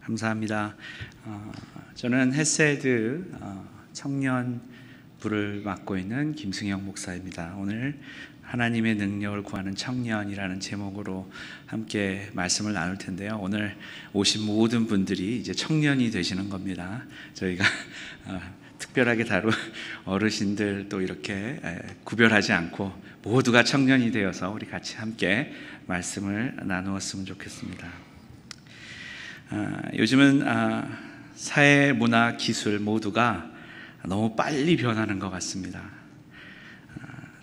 감사합니다. 저는 헤세드 청년부를 맡고 있는 김승영 목사입니다. 오늘 하나님의 능력을 구하는 청년이라는 제목으로 함께 말씀을 나눌 텐데요. 오늘 오신 모든 분들이 이제 청년이 되시는 겁니다. 저희가 특별하게 다룬 어르신들 또 이렇게 구별하지 않고 모두가 청년이 되어서 우리 같이 함께 말씀을 나누었으면 좋겠습니다. 요즘은 사회, 문화, 기술 모두가 너무 빨리 변하는 것 같습니다.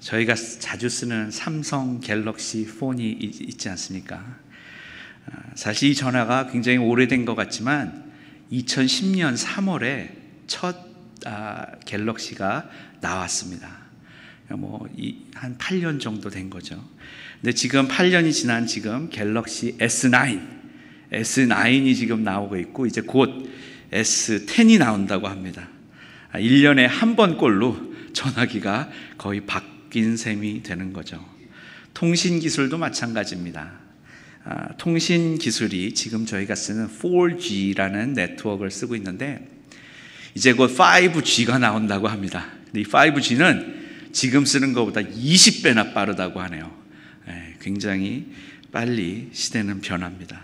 저희가 자주 쓰는 삼성 갤럭시 폰이 있지 않습니까? 사실 이 전화가 굉장히 오래된 것 같지만 2010년 3월에 첫 갤럭시가 나왔습니다. 한 8년 정도 된 거죠. 근데 지금 8년이 지난 지금 갤럭시 S9이 지금 나오고 있고 이제 곧 S10이 나온다고 합니다. 1년에 한 번꼴로 전화기가 거의 바뀐 셈이 되는 거죠. 통신 기술도 마찬가지입니다. 통신 기술이 지금 저희가 쓰는 4G라는 네트워크를 쓰고 있는데 이제 곧 5G가 나온다고 합니다. 근데 이 5G는 지금 쓰는 것보다 20배나 빠르다고 하네요. 굉장히 빨리 시대는 변합니다.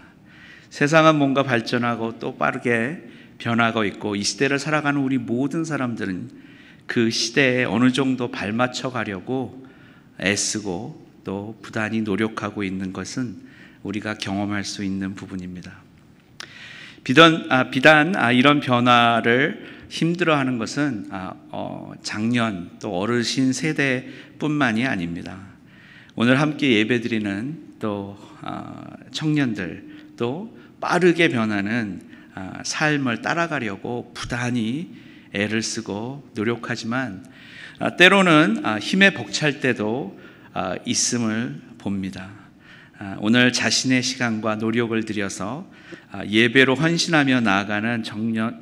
세상은 뭔가 발전하고 또 빠르게 변하고 있고 이 시대를 살아가는 우리 모든 사람들은 그 시대에 어느 정도 발맞춰 가려고 애쓰고 또 부단히 노력하고 있는 것은 우리가 경험할 수 있는 부분입니다. 비단 이런 변화를 힘들어하는 것은 장년 또 어르신 세대뿐만이 아닙니다. 오늘 함께 예배드리는 또 청년들 또 빠르게 변하는 삶을 따라가려고 부단히 애를 쓰고 노력하지만 때로는 힘에 벅찰 때도 있음을 봅니다. 오늘 자신의 시간과 노력을 들여서 예배로 헌신하며 나아가는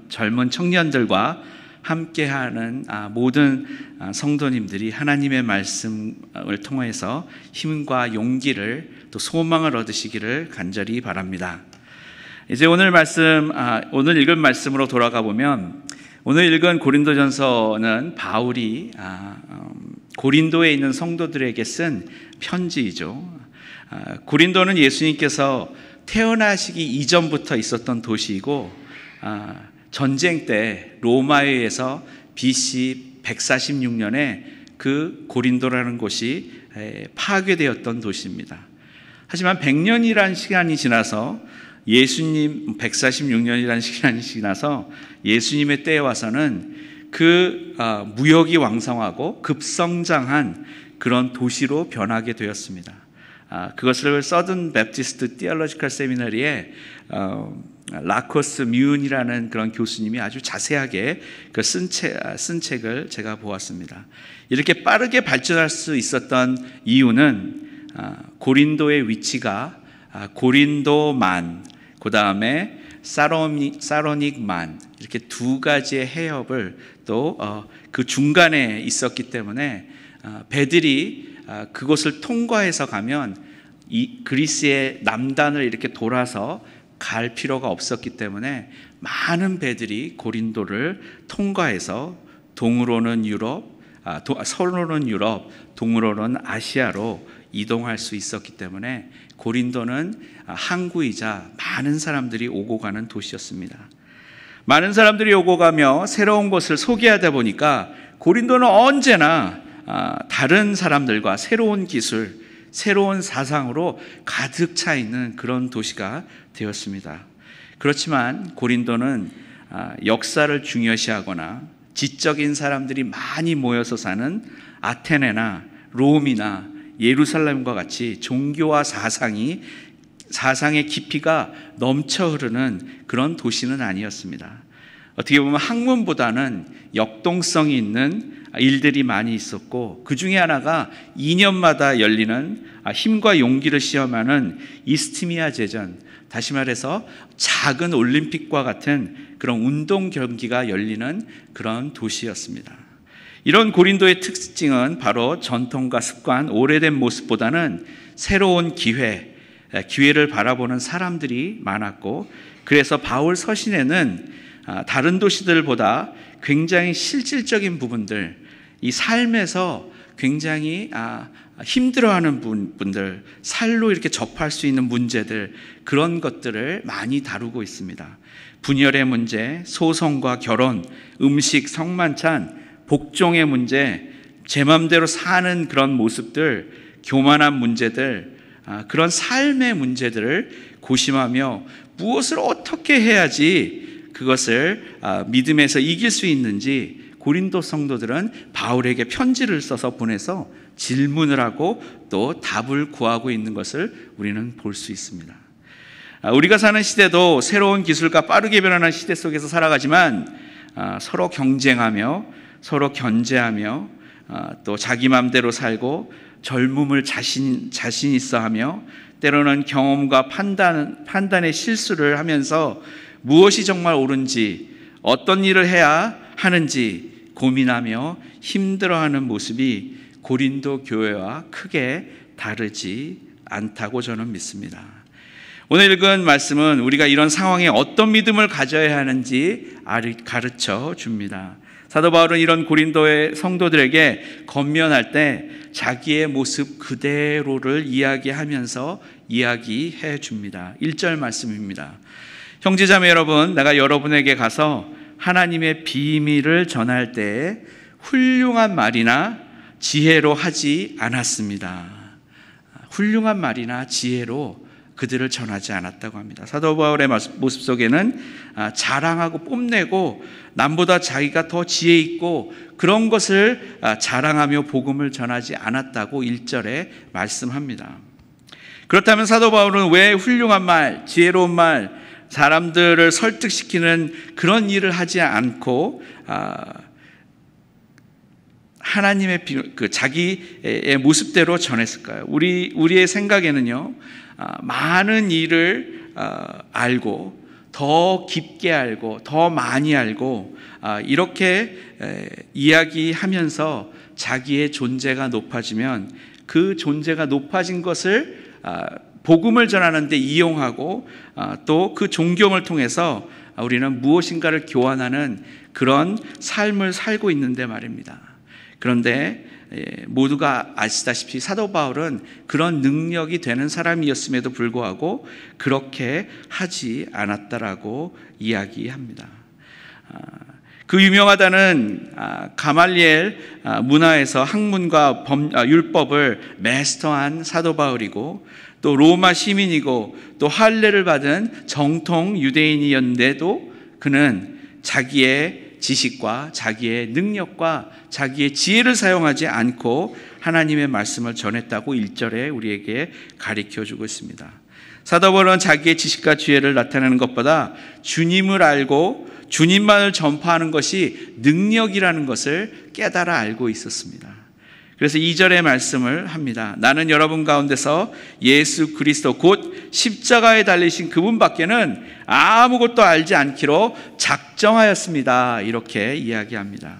젊은 청년들과 함께하는 모든 성도님들이 하나님의 말씀을 통해서 힘과 용기를 또 소망을 얻으시기를 간절히 바랍니다. 이제 오늘 읽은 말씀으로 돌아가 보면 오늘 읽은 고린도전서는 바울이 고린도에 있는 성도들에게 쓴 편지이죠. 고린도는 예수님께서 태어나시기 이전부터 있었던 도시이고 전쟁 때 로마에 의해서 BC 146년에 그 고린도라는 곳이 파괴되었던 도시입니다. 하지만 100년이라는 시간이 지나서 146년이라는 시간이 지나서 예수님의 때에 와서는 그 무역이 왕성하고 급성장한 그런 도시로 변하게 되었습니다. 그것을 서든 베프티스트 티올로지컬 세미나리에 라코스 뮤운이라는 그런 교수님이 아주 자세하게 쓴 책을 제가 보았습니다. 이렇게 빠르게 발전할 수 있었던 이유는 고린도의 위치가 고린도만, 그 다음에 사로닉만 이렇게 두 가지의 해협을 또 그 중간에 있었기 때문에 배들이 그곳을 통과해서 가면 이 그리스의 남단을 이렇게 돌아서 갈 필요가 없었기 때문에 많은 배들이 고린도를 통과해서 동으로는 유럽, 서로는 유럽, 동으로는 아시아로 이동할 수 있었기 때문에 고린도는 항구이자 많은 사람들이 오고 가는 도시였습니다. 많은 사람들이 오고 가며 새로운 곳을 소개하다 보니까 고린도는 언제나 다른 사람들과 새로운 기술, 새로운 사상으로 가득 차 있는 그런 도시가 되었습니다. 그렇지만 고린도는 역사를 중요시하거나 지적인 사람들이 많이 모여서 사는 아테네나 롬이나 예루살렘과 같이 종교와 사상의 깊이가 넘쳐 흐르는 그런 도시는 아니었습니다. 어떻게 보면 학문보다는 역동성이 있는 일들이 많이 있었고 그 중에 하나가 2년마다 열리는 힘과 용기를 시험하는 이스트미아 제전, 다시 말해서 작은 올림픽과 같은 그런 운동 경기가 열리는 그런 도시였습니다. 이런 고린도의 특징은 바로 전통과 습관, 오래된 모습보다는 새로운 기회를 바라보는 사람들이 많았고 그래서 바울 서신에는 다른 도시들보다 굉장히 실질적인 부분들, 이 삶에서 굉장히 힘들어하는 분들, 살로 이렇게 접할 수 있는 문제들, 그런 것들을 많이 다루고 있습니다. 분열의 문제, 소송과 결혼, 음식, 성만찬, 복종의 문제, 제 맘대로 사는 그런 모습들, 교만한 문제들, 그런 삶의 문제들을 고심하며 무엇을 어떻게 해야지 그것을 믿음에서 이길 수 있는지 고린도 성도들은 바울에게 편지를 써서 보내서 질문을 하고 또 답을 구하고 있는 것을 우리는 볼 수 있습니다. 우리가 사는 시대도 새로운 기술과 빠르게 변하는 시대 속에서 살아가지만 서로 경쟁하며 서로 견제하며 또 자기 맘대로 살고 젊음을 자신 있어 하며 때로는 경험과 판단의 실수를 하면서 무엇이 정말 옳은지 어떤 일을 해야 하는지 고민하며 힘들어하는 모습이 고린도 교회와 크게 다르지 않다고 저는 믿습니다. 오늘 읽은 말씀은 우리가 이런 상황에 어떤 믿음을 가져야 하는지 가르쳐 줍니다. 사도 바울은 이런 고린도의 성도들에게 권면할 때 자기의 모습 그대로를 이야기하면서 이야기해 줍니다. 1절 말씀입니다. 형제자매 여러분, 내가 여러분에게 가서 하나님의 비밀을 전할 때에 훌륭한 말이나 지혜로 하지 않았습니다. 훌륭한 말이나 지혜로 그들을 전하지 않았다고 합니다. 사도 바울의 모습 속에는 자랑하고 뽐내고 남보다 자기가 더 지혜 있고 그런 것을 자랑하며 복음을 전하지 않았다고 1절에 말씀합니다. 그렇다면 사도 바울은 왜 훌륭한 말, 지혜로운 말, 사람들을 설득시키는 그런 일을 하지 않고 하나님의 자기의 모습대로 전했을까요? 우리의 생각에는요, 많은 일을 알고 더 깊게 알고 더 많이 알고 이렇게 이야기하면서 자기의 존재가 높아지면 그 존재가 높아진 것을 복음을 전하는 데 이용하고 또 그 존경을 통해서 우리는 무엇인가를 교환하는 그런 삶을 살고 있는데 말입니다. 그런데 모두가 아시다시피 사도 바울은 그런 능력이 되는 사람이었음에도 불구하고 그렇게 하지 않았다라고 이야기합니다. 그 유명하다는 가말리엘 문화에서 학문과 율법을 마스터한 사도 바울이고 또 로마 시민이고 또 할례를 받은 정통 유대인이었는데도 그는 자기의 지식과 자기의 능력과 자기의 지혜를 사용하지 않고 하나님의 말씀을 전했다고 1절에 우리에게 가르쳐주고 있습니다. 사도 바울은 자기의 지식과 지혜를 나타내는 것보다 주님을 알고 주님만을 전파하는 것이 능력이라는 것을 깨달아 알고 있었습니다. 그래서 2절의 말씀을 합니다. 나는 여러분 가운데서 예수 그리스도 곧 십자가에 달리신 그분밖에는 아무것도 알지 않기로 작정하였습니다. 이렇게 이야기합니다.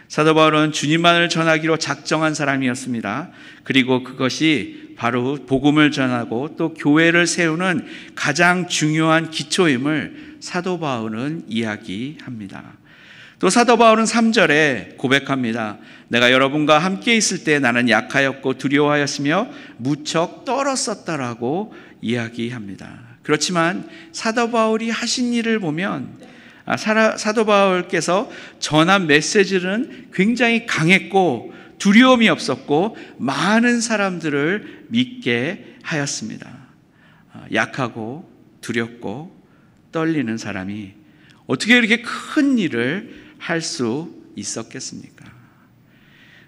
사도 바울은 주님만을 전하기로 작정한 사람이었습니다. 그리고 그것이 바로 복음을 전하고 또 교회를 세우는 가장 중요한 기초임을 사도 바울은 이야기합니다. 또 사도 바울은 3절에 고백합니다. 내가 여러분과 함께 있을 때 나는 약하였고 두려워하였으며 무척 떨었었다라고 이야기합니다. 그렇지만 사도 바울이 하신 일을 보면 사도 바울께서 전한 메시지는 굉장히 강했고 두려움이 없었고 많은 사람들을 믿게 하였습니다. 약하고 두렵고 떨리는 사람이 어떻게 이렇게 큰 일을 할 수 있었겠습니까?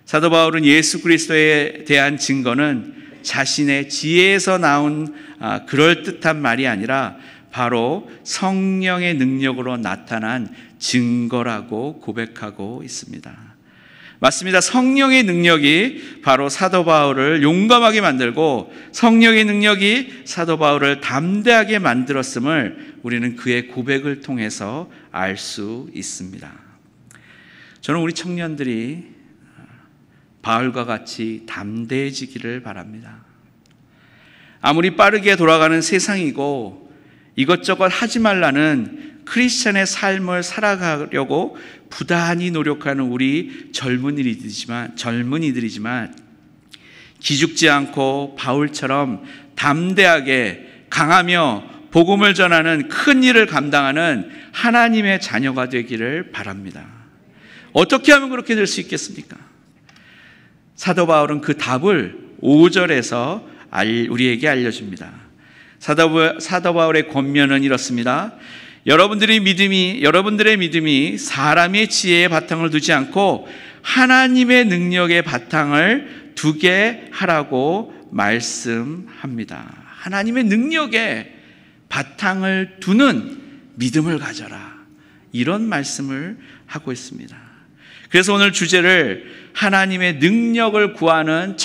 사도 바울은 예수 그리스도에 대한 증거는 자신의 지혜에서 나온 그럴듯한 말이 아니라 바로 성령의 능력으로 나타난 증거라고 고백하고 있습니다. 맞습니다. 성령의 능력이 바로 사도 바울을 용감하게 만들고 성령의 능력이 사도 바울을 담대하게 만들었음을 우리는 그의 고백을 통해서 알 수 있습니다. 저는 우리 청년들이 바울과 같이 담대해지기를 바랍니다. 아무리 빠르게 돌아가는 세상이고 이것저것 하지 말라는 크리스천의 삶을 살아가려고 부단히 노력하는 우리 젊은이들이지만 기죽지 않고 바울처럼 담대하게 강하며 복음을 전하는 큰 일을 감당하는 하나님의 자녀가 되기를 바랍니다. 어떻게 하면 그렇게 될 수 있겠습니까? 사도 바울은 그 답을 5절에서 우리에게 알려줍니다. 사도 바울의 권면은 이렇습니다. 여러분들의 믿음이 사람의 지혜의 바탕을 두지 않고 하나님의 능력의 바탕을 두게 하라고 말씀합니다. 하나님의 능력의 바탕을 두는 믿음을 가져라. 이런 말씀을 하고 있습니다. 그래서 오늘 주제를 하나님의 능력을 구하는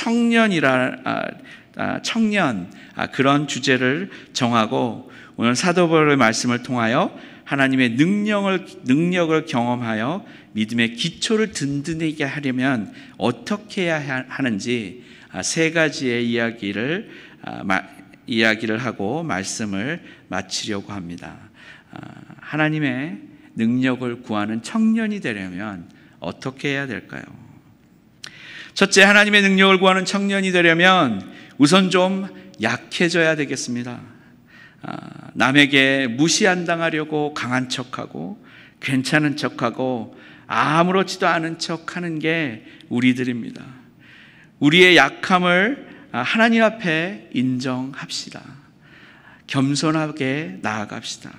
그런 주제를 정하고 오늘 사도 바울의 말씀을 통하여 하나님의 능력을 경험하여 믿음의 기초를 든든하게 하려면 어떻게 해야 하는지 세 가지의 이야기를 하고 말씀을 마치려고 합니다. 하나님의 능력을 구하는 청년이 되려면 어떻게 해야 될까요? 첫째, 하나님의 능력을 구하는 청년이 되려면 우선 좀 약해져야 되겠습니다. 남에게 무시 안 당하려고 강한 척하고 괜찮은 척하고 아무렇지도 않은 척하는 게 우리들입니다. 우리의 약함을 하나님 앞에 인정합시다. 겸손하게 나아갑시다.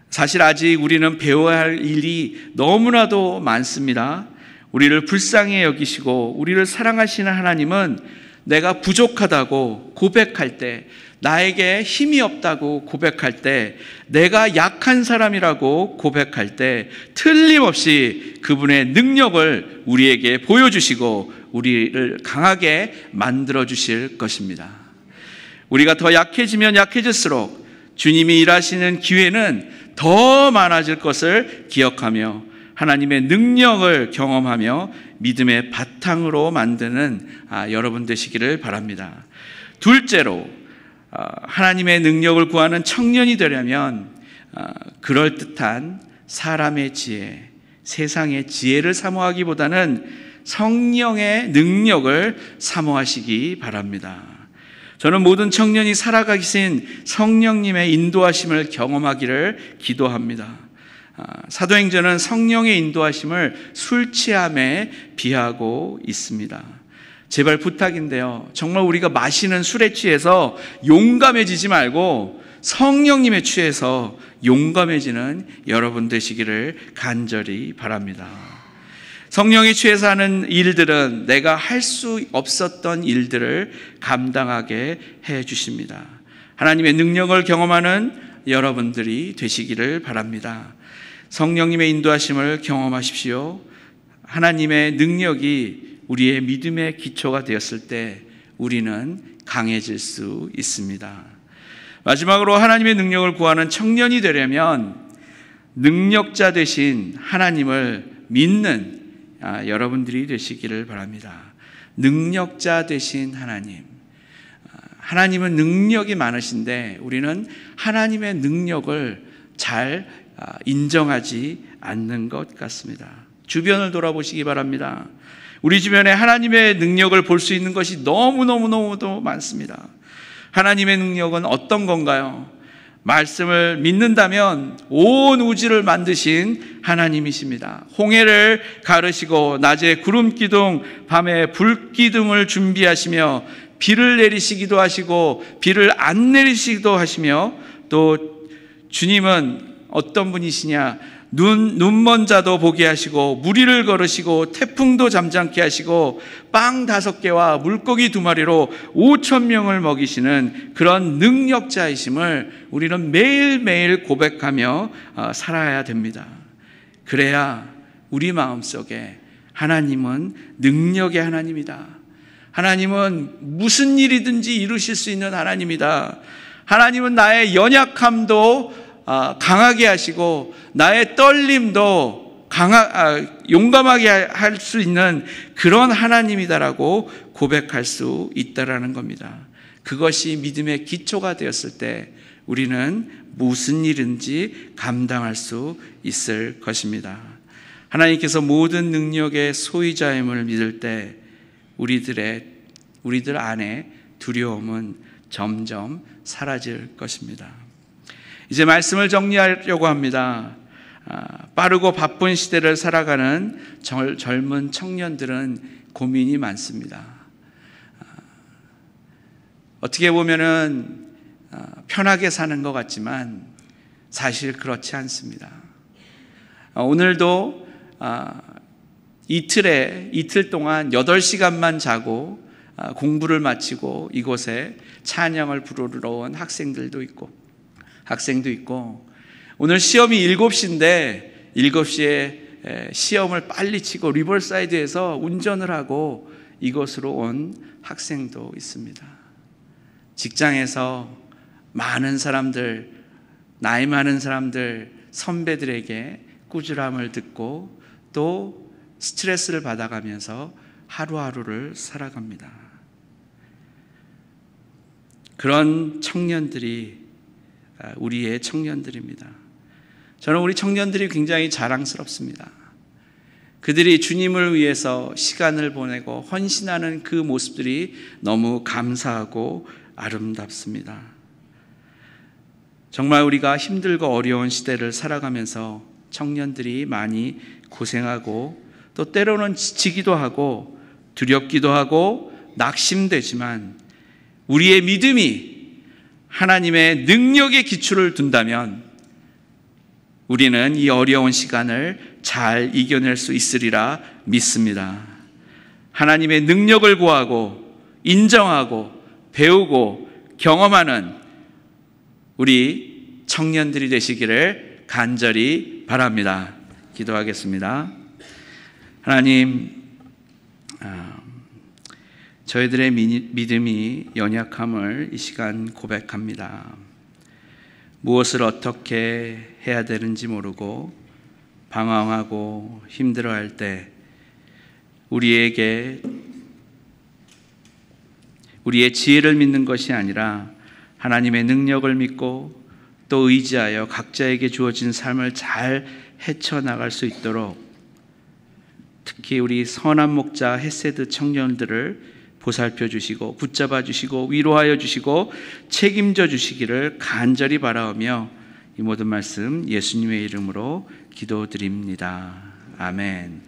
사실 아직 우리는 배워야 할 일이 너무나도 많습니다. 우리를 불쌍히 여기시고 우리를 사랑하시는 하나님은 내가 부족하다고 고백할 때, 나에게 힘이 없다고 고백할 때, 내가 약한 사람이라고 고백할 때 틀림없이 그분의 능력을 우리에게 보여주시고 우리를 강하게 만들어 주실 것입니다. 우리가 더 약해지면 약해질수록 주님이 일하시는 기회는 더 많아질 것을 기억하며 하나님의 능력을 경험하며 믿음의 바탕으로 만드는 여러분 되시기를 바랍니다. 둘째로, 하나님의 능력을 구하는 청년이 되려면 그럴듯한 사람의 지혜, 세상의 지혜를 사모하기보다는 성령의 능력을 사모하시기 바랍니다. 저는 모든 청년이 살아가신 성령님의 인도하심을 경험하기를 기도합니다. 사도행전은 성령의 인도하심을 술 취함에 비하고 있습니다. 제발 부탁인데요, 정말 우리가 마시는 술에 취해서 용감해지지 말고 성령님에 취해서 용감해지는 여러분 되시기를 간절히 바랍니다. 성령에 취해서 하는 일들은 내가 할 수 없었던 일들을 감당하게 해 주십니다. 하나님의 능력을 경험하는 여러분들이 되시기를 바랍니다. 성령님의 인도하심을 경험하십시오. 하나님의 능력이 우리의 믿음의 기초가 되었을 때 우리는 강해질 수 있습니다. 마지막으로 하나님의 능력을 구하는 청년이 되려면 능력자 되신 하나님을 믿는 여러분들이 되시기를 바랍니다. 능력자 되신 하나님. 하나님은 능력이 많으신데 우리는 하나님의 능력을 잘 인정하지 않는 것 같습니다. 주변을 돌아보시기 바랍니다. 우리 주변에 하나님의 능력을 볼 수 있는 것이 너무너무너무도 많습니다. 하나님의 능력은 어떤 건가요? 말씀을 믿는다면 온 우주를 만드신 하나님이십니다. 홍해를 가르시고 낮에 구름 기둥, 밤에 불 기둥을 준비하시며 비를 내리시기도 하시고 비를 안 내리시기도 하시며, 또 주님은 어떤 분이시냐? 눈먼 자도 보게 하시고 무리를 걸으시고 태풍도 잠잠케 하시고 빵 5개와 물고기 2마리로 5,000명을 먹이시는 그런 능력자이심을 우리는 매일매일 고백하며 살아야 됩니다. 그래야 우리 마음속에 하나님은 능력의 하나님이다. 하나님은 무슨 일이든지 이루실 수 있는 하나님이다. 하나님은 나의 연약함도 강하게 하시고 나의 떨림도 용감하게 할 수 있는 그런 하나님이다라고 고백할 수 있다라는 겁니다. 그것이 믿음의 기초가 되었을 때 우리는 무슨 일인지 감당할 수 있을 것입니다. 하나님께서 모든 능력의 소유자임을 믿을 때 우리들 안에 두려움은 점점 사라질 것입니다. 이제 말씀을 정리하려고 합니다. 빠르고 바쁜 시대를 살아가는 젊은 청년들은 고민이 많습니다. 어떻게 보면은 편하게 사는 것 같지만 사실 그렇지 않습니다. 오늘도 이틀 동안 8시간만 자고 공부를 마치고 이곳에 찬양을 부르러 온 학생도 있고 오늘 시험이 7시인데 7시에 시험을 빨리 치고 리버사이드에서 운전을 하고 이곳으로 온 학생도 있습니다. 직장에서 많은 사람들, 나이 많은 사람들, 선배들에게 꾸지람을 듣고 또 스트레스를 받아가면서 하루하루를 살아갑니다. 그런 청년들이 우리의 청년들입니다. 저는 우리 청년들이 굉장히 자랑스럽습니다. 그들이 주님을 위해서 시간을 보내고 헌신하는 그 모습들이 너무 감사하고 아름답습니다. 정말 우리가 힘들고 어려운 시대를 살아가면서 청년들이 많이 고생하고 또 때로는 지치기도 하고 두렵기도 하고 낙심되지만 우리의 믿음이 하나님의 능력의 기초를 둔다면 우리는 이 어려운 시간을 잘 이겨낼 수 있으리라 믿습니다. 하나님의 능력을 구하고 인정하고 배우고 경험하는 우리 청년들이 되시기를 간절히 바랍니다. 기도하겠습니다. 하나님, 저희들의 믿음이 연약함을 이 시간 고백합니다. 무엇을 어떻게 해야 되는지 모르고 방황하고 힘들어할 때 우리의 지혜를 믿는 것이 아니라 하나님의 능력을 믿고 또 의지하여 각자에게 주어진 삶을 잘 헤쳐나갈 수 있도록 특히 우리 선한 목자 헤세드 청년들을 보살펴 주시고 붙잡아 주시고 위로하여 주시고 책임져 주시기를 간절히 바라오며 이 모든 말씀 예수님의 이름으로 기도드립니다. 아멘.